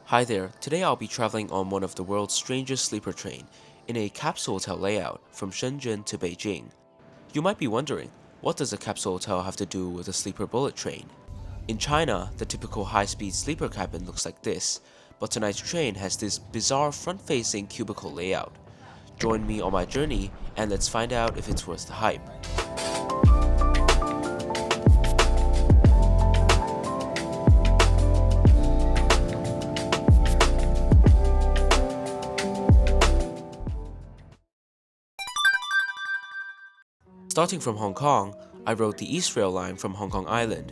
Hi there, today I'll be traveling on one of the world's strangest sleeper train, in a capsule hotel layout from Shenzhen to Beijing. You might be wondering, what does a capsule hotel have to do with a sleeper bullet train? In China, the typical high-speed sleeper cabin looks like this, but tonight's train has this bizarre front-facing cubicle layout. Join me on my journey and let's find out if it's worth the hype. Starting from Hong Kong, I rode the East Rail line from Hong Kong Island.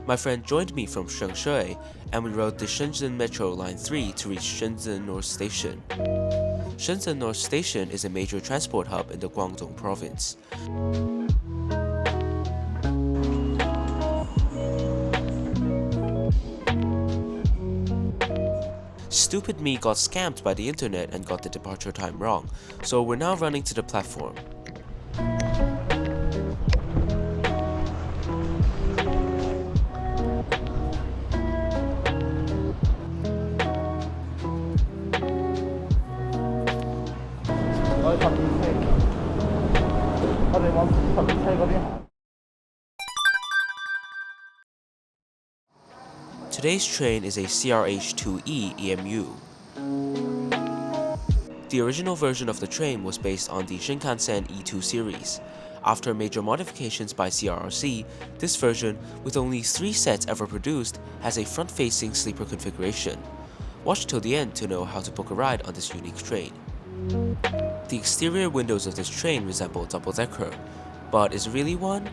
My friend joined me from Shenzhenbei and we rode the Shenzhen Metro Line 3 to reach Shenzhen North Station. Shenzhen North Station is a major transport hub in the Guangdong province. Stupid me got scammed by the internet and got the departure time wrong, so we're now running to the platform. Today's train is a CRH-2E EMU. The original version of the train was based on the Shinkansen E2 series. After major modifications by CRRC, this version, with only 3 sets ever produced, has a front-facing sleeper configuration. Watch till the end to know how to book a ride on this unique train. The exterior windows of this train resemble double-decker, but is it really one?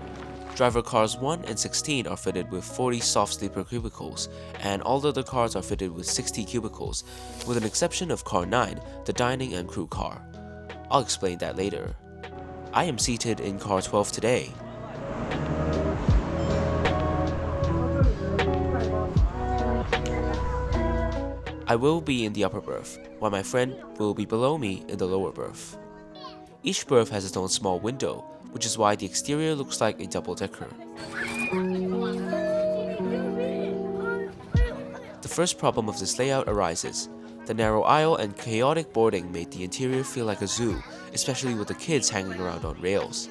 Driver cars 1 and 16 are fitted with 40 soft sleeper cubicles, and all other cars are fitted with 60 cubicles, with an exception of car 9, the dining and crew car. I'll explain that later. I am seated in car 12 today. I will be in the upper berth, while my friend will be below me in the lower berth. Each berth has its own small window, which is why the exterior looks like a double-decker. The first problem of this layout arises. The narrow aisle and chaotic boarding made the interior feel like a zoo, especially with the kids hanging around on rails.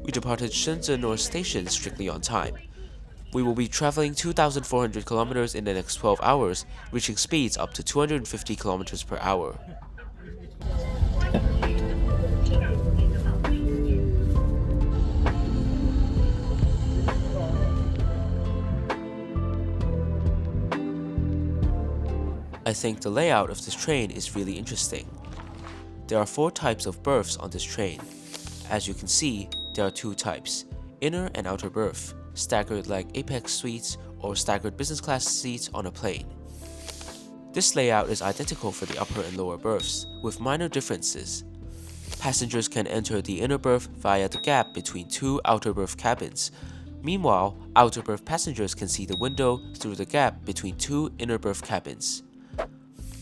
We departed Shenzhen North Station strictly on time. We will be traveling 2,400 kilometers in the next 12 hours, reaching speeds up to 250 kilometers per hour. I think the layout of this train is really interesting. There are 4 types of berths on this train. As you can see, there are 2 types, inner and outer berth, staggered like Apex suites or staggered business class seats on a plane. This layout is identical for the upper and lower berths, with minor differences. Passengers can enter the inner berth via the gap between 2 outer berth cabins. Meanwhile, outer berth passengers can see the window through the gap between 2 inner berth cabins.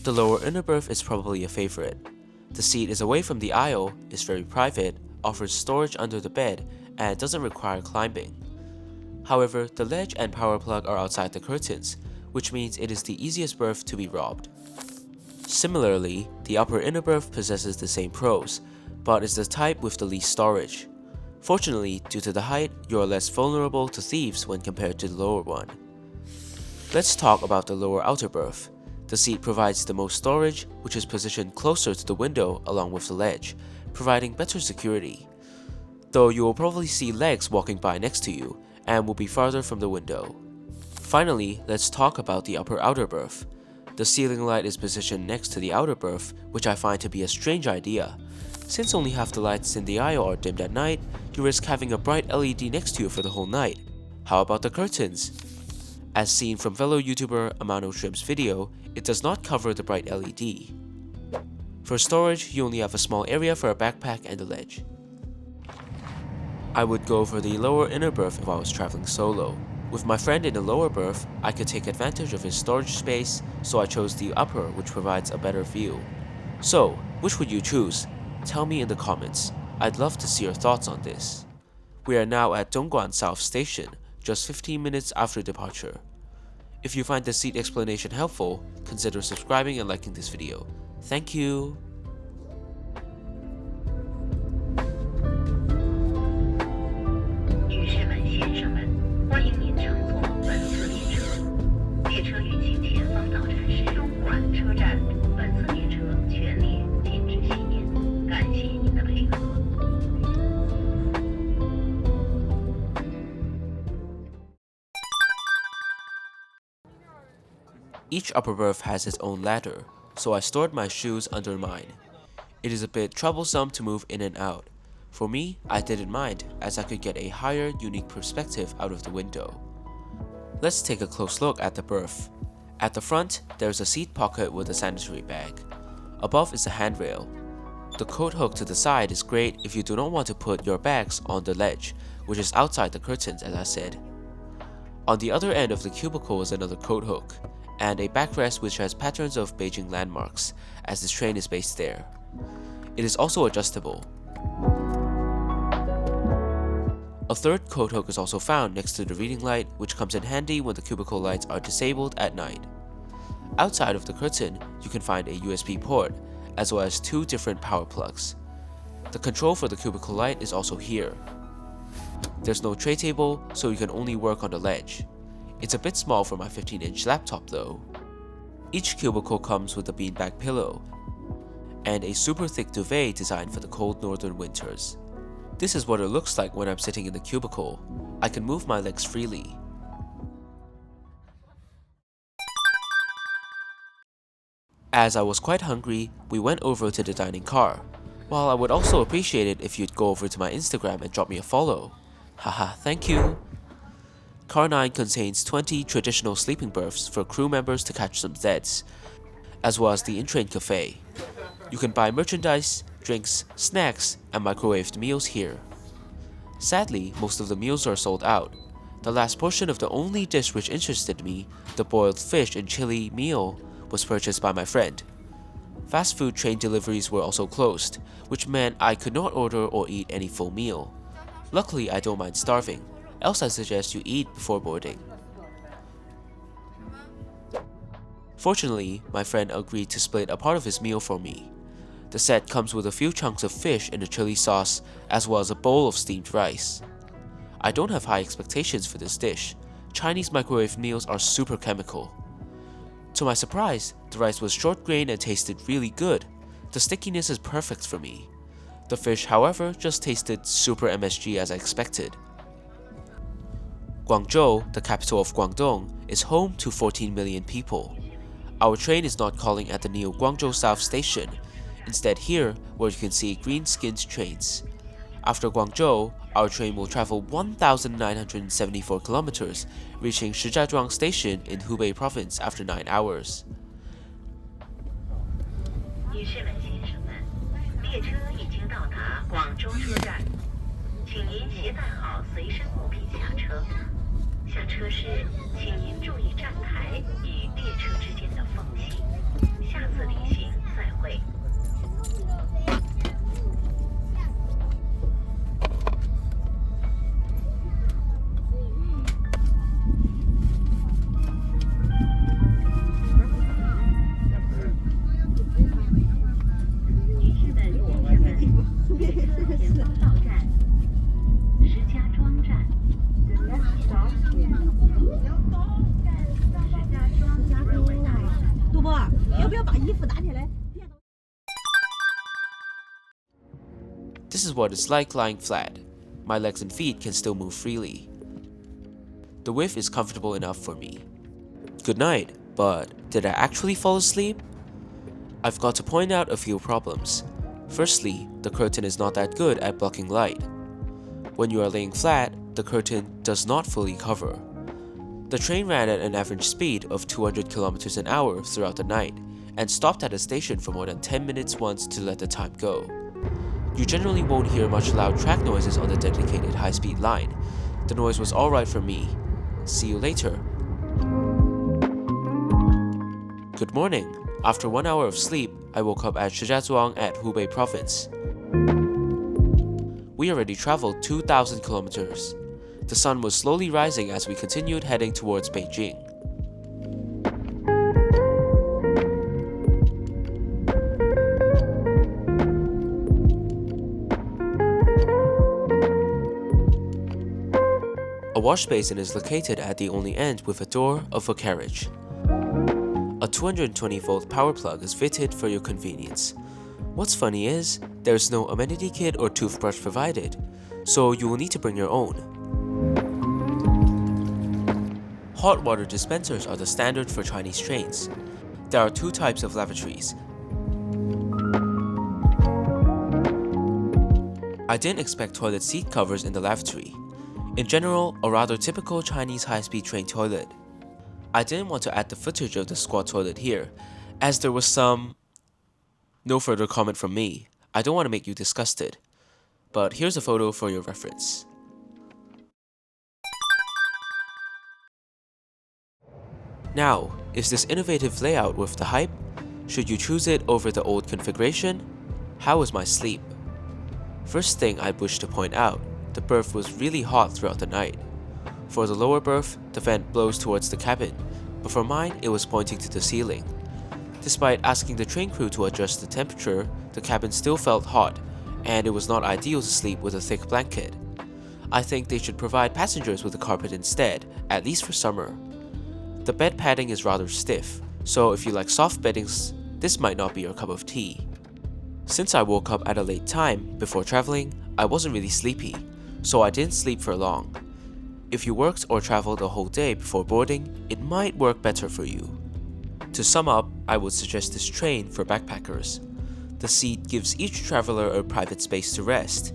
The lower inner berth is probably a favorite. The seat is away from the aisle, is very private, offers storage under the bed, and doesn't require climbing. However, the ledge and power plug are outside the curtains, which means it is the easiest berth to be robbed. Similarly, the upper inner berth possesses the same pros, but is the type with the least storage. Fortunately, due to the height, you are less vulnerable to thieves when compared to the lower one. Let's talk about the lower outer berth. The seat provides the most storage, which is positioned closer to the window along with the ledge, providing better security. Though you will probably see legs walking by next to you, and will be farther from the window. Finally, let's talk about the upper outer berth. The ceiling light is positioned next to the outer berth, which I find to be a strange idea. Since only half the lights in the aisle are dimmed at night, you risk having a bright LED next to you for the whole night. How about the curtains? As seen from fellow YouTuber Amano Shrimp's video, it does not cover the bright LED. For storage, you only have a small area for a backpack and a ledge. I would go for the lower inner berth if I was traveling solo. With my friend in the lower berth, I could take advantage of his storage space, so I chose the upper, which provides a better view. So, which would you choose? Tell me in the comments. I'd love to see your thoughts on this. We are now at Dongguan South Station, just 15 minutes after departure. If you find the seat explanation helpful, consider subscribing and liking this video. Thank you! Each upper berth has its own ladder, so I stored my shoes under mine. It is a bit troublesome to move in and out. For me, I didn't mind, as I could get a higher, unique perspective out of the window. Let's take a close look at the berth. At the front, there's a seat pocket with a sanitary bag. Above is a handrail. The coat hook to the side is great if you do not want to put your bags on the ledge, which is outside the curtains as I said. On the other end of the cubicle is another coat hook, and a backrest which has patterns of Beijing landmarks, as this train is based there. It is also adjustable. A third coat hook is also found next to the reading light, which comes in handy when the cubicle lights are disabled at night. Outside of the curtain, you can find a USB port, as well as 2 different power plugs. The control for the cubicle light is also here. There's no tray table, so you can only work on the ledge. It's a bit small for my 15-inch laptop though. Each cubicle comes with a beanbag pillow, and a super thick duvet designed for the cold northern winters. This is what it looks like when I'm sitting in the cubicle. I can move my legs freely. As I was quite hungry, we went over to the dining car. While I would also appreciate it if you'd go over to my Instagram and drop me a follow. Haha, thank you! Car 9 contains 20 traditional sleeping berths for crew members to catch some zeds, as well as the in-train cafe. You can buy merchandise, drinks, snacks, and microwaved meals here. Sadly, most of the meals are sold out. The last portion of the only dish which interested me, the boiled fish and chili meal, was purchased by my friend. Fast food train deliveries were also closed, which meant I could not order or eat any full meal. Luckily, I don't mind starving, else I suggest you eat before boarding. Fortunately, my friend agreed to split a part of his meal for me. The set comes with a few chunks of fish in a chili sauce, as well as a bowl of steamed rice. I don't have high expectations for this dish. Chinese microwave meals are super chemical. To my surprise, the rice was short grain and tasted really good. The stickiness is perfect for me. The fish, however, just tasted super MSG as I expected. Guangzhou, the capital of Guangdong, is home to 14 million people. Our train is not calling at the new Guangzhou South Station, instead here where you can see green-skinned trains. After Guangzhou, our train will travel 1,974 kilometers, reaching Shijiazhuang Station in Hubei province after 9 hours. 女士们、先生们，列车已经到达广州车站，请您携带好随身物品下车。下车时，请您注意站台与列车之间的缝隙。下次旅行再会。This is what it's like lying flat. My legs and feet can still move freely. The width is comfortable enough for me. Good night, but did I actually fall asleep? I've got to point out a few problems. Firstly, the curtain is not that good at blocking light. When you are laying flat, the curtain does not fully cover. The train ran at an average speed of 200 kilometers an hour throughout the night, and stopped at a station for more than 10 minutes once to let the time go. You generally won't hear much loud track noises on the dedicated high-speed line. The noise was alright for me. See you later. Good morning. After 1 hour of sleep, I woke up at Shijiazhuang at Hubei province. we already traveled 2,000 kilometers. The sun was slowly rising as we continued heading towards Beijing. A wash basin is located at the only end with a door of a carriage. A 220-volt power plug is fitted for your convenience. What's funny is, there's no amenity kit or toothbrush provided, so you will need to bring your own. Hot water dispensers are the standard for Chinese trains. There are two types of lavatories. I didn't expect toilet seat covers in the lavatory. In general, a rather typical Chinese high-speed train toilet. I didn't want to add the footage of the squat toilet here, as there was some... No further comment from me. I don't want to make you disgusted. But here's a photo for your reference. Now, is this innovative layout worth the hype? Should you choose it over the old configuration? How was my sleep? First thing I wish to point out, the berth was really hot throughout the night. For the lower berth, the vent blows towards the cabin, but for mine it was pointing to the ceiling. Despite asking the train crew to adjust the temperature, the cabin still felt hot, and it was not ideal to sleep with a thick blanket. I think they should provide passengers with a carpet instead, at least for summer. The bed padding is rather stiff, so if you like soft beddings, this might not be your cup of tea. Since I woke up at a late time before traveling, I wasn't really sleepy, so I didn't sleep for long. If you worked or traveled a whole day before boarding, it might work better for you. To sum up, I would suggest this train for backpackers. The seat gives each traveler a private space to rest.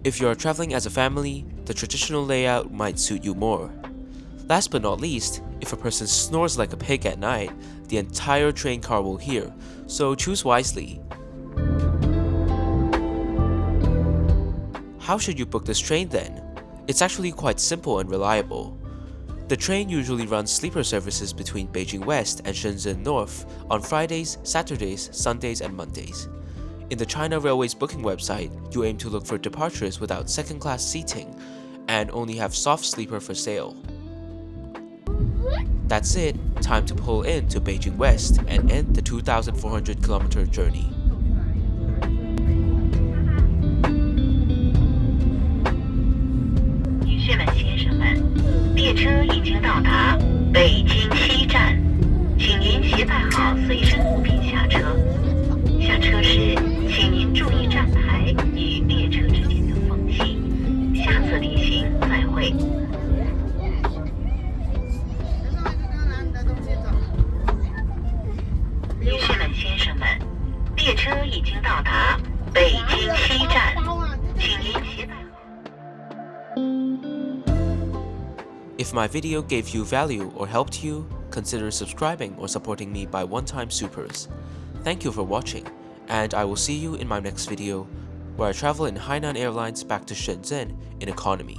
If you are traveling as a family, the traditional layout might suit you more. Last but not least, if a person snores like a pig at night, the entire train car will hear, so choose wisely. How should you book this train then? It's actually quite simple and reliable. The train usually runs sleeper services between Beijing West and Shenzhen North on Fridays, Saturdays, Sundays, and Mondays. In the China Railways booking website, you aim to look for departures without second-class seating and only have soft sleeper for sale. That's it, time to pull in to Beijing West and end the 2,400-kilometer journey. 女士们、先生们，列车已经到达北京西站，请您携带好随身物品下车。下车时，请您注意站台与列车之间的缝隙。下次旅行再会。女士们、先生们，列车已经到达北京西站，请您携带好。 If my video gave you value or helped you, consider subscribing or supporting me by one-time supers. Thank you for watching, and I will see you in my next video, where I travel in Hainan Airlines back to Shenzhen in economy.